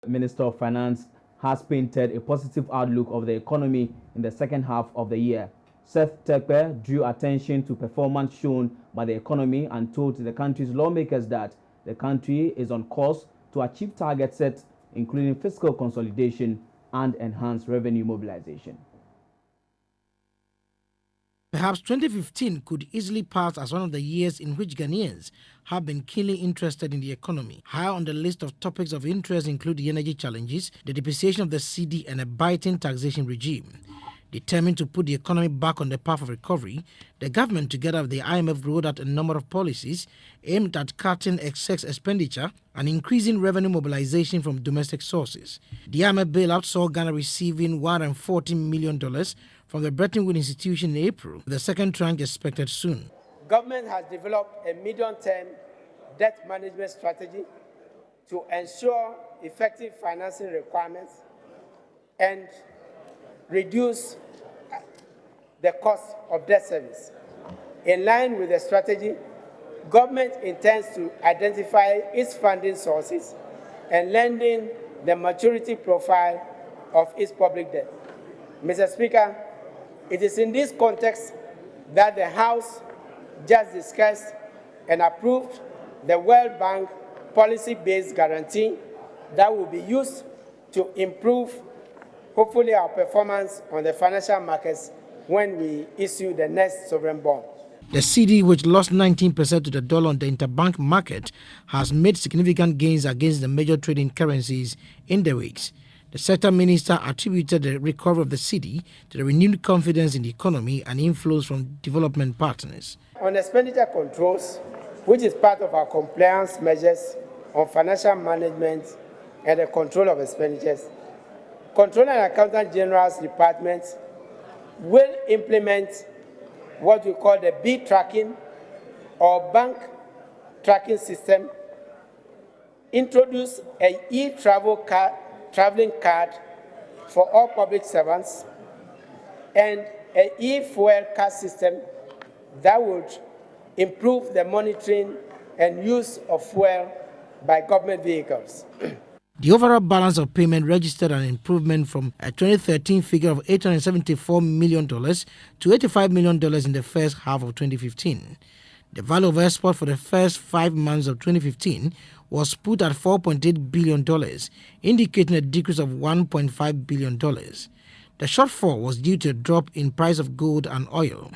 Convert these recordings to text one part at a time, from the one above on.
The Minister of Finance has painted a positive outlook of the economy in the second half of the year. Seth Tekper drew attention to performance shown by the economy and told the country's lawmakers that the country is on course to achieve targets set, including fiscal consolidation and enhanced revenue mobilization. Perhaps 2015 could easily pass as one of the years in which Ghanaians have been keenly interested in the economy. High on the list of topics of interest include the energy challenges, the depreciation of the cedi, and a biting taxation regime. Determined to put the economy back on the path of recovery, the government, together with the IMF, rolled out a number of policies aimed at cutting excess expenditure and increasing revenue mobilization from domestic sources. The IMF bailout saw Ghana receiving $140 million from the Bretton Woods institution in April, with the second tranche expected soon. Government has developed a medium-term debt management strategy to ensure effective financing requirements and reduce the cost of debt service. In line with the strategy, government intends to identify its funding sources and lengthen the maturity profile of its public debt. Mr. Speaker, it is in this context that the House just discussed and approved the World Bank policy-based guarantee that will be used to improve, hopefully, our performance on the financial markets when we issue the next sovereign bond. The cedi, which lost 19% to the dollar on the interbank market, has made significant gains against the major trading currencies in the weeks. The sector minister attributed the recovery of the cedi to the renewed confidence in the economy and inflows from development partners. On expenditure controls, which is part of our compliance measures on financial management and the control of expenditures, Controller and Accountant General's Department will implement what we call the B tracking or bank tracking system, introduce an traveling card for all public servants, and an e-fuel card system that would improve the monitoring and use of fuel by government vehicles. The overall balance of payment registered an improvement from a 2013 figure of $874 million to $85 million in the first half of 2015. The value of export for the first 5 months of 2015 was put at $4.8 billion, indicating a decrease of $1.5 billion. The shortfall was due to a drop in price of gold and oil.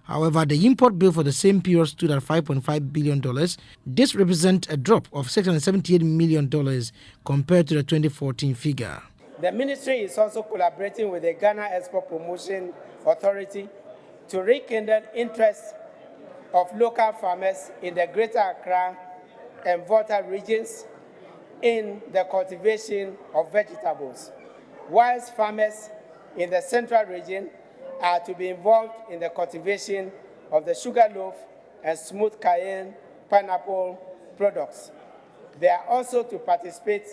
However, the import bill for the same period stood at $5.5 billion. This represents a drop of $678 million compared to the 2014 figure. The ministry is also collaborating with the Ghana Export Promotion Authority to rekindle interest of local farmers in the Greater Accra and Volta regions in the cultivation of vegetables, whilst farmers in the Central region are to be involved in the cultivation of the sugarloaf and smooth cayenne pineapple products. They are also to participate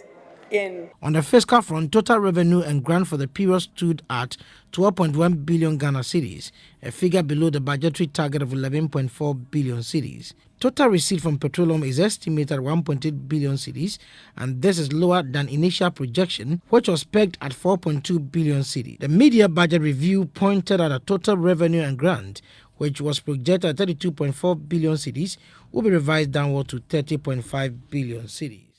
in... On the fiscal front, total revenue and grant for the period stood at 12.1 billion Ghana cedis, a figure below the budgetary target of 11.4 billion cedis. Total receipt from petroleum is estimated at 1.8 billion cedis, and this is lower than initial projection, which was pegged at 4.2 billion cedis. The media budget review pointed at a total revenue and grant, which was projected at 32.4 billion cedis, will be revised downward to 30.5 billion cedis.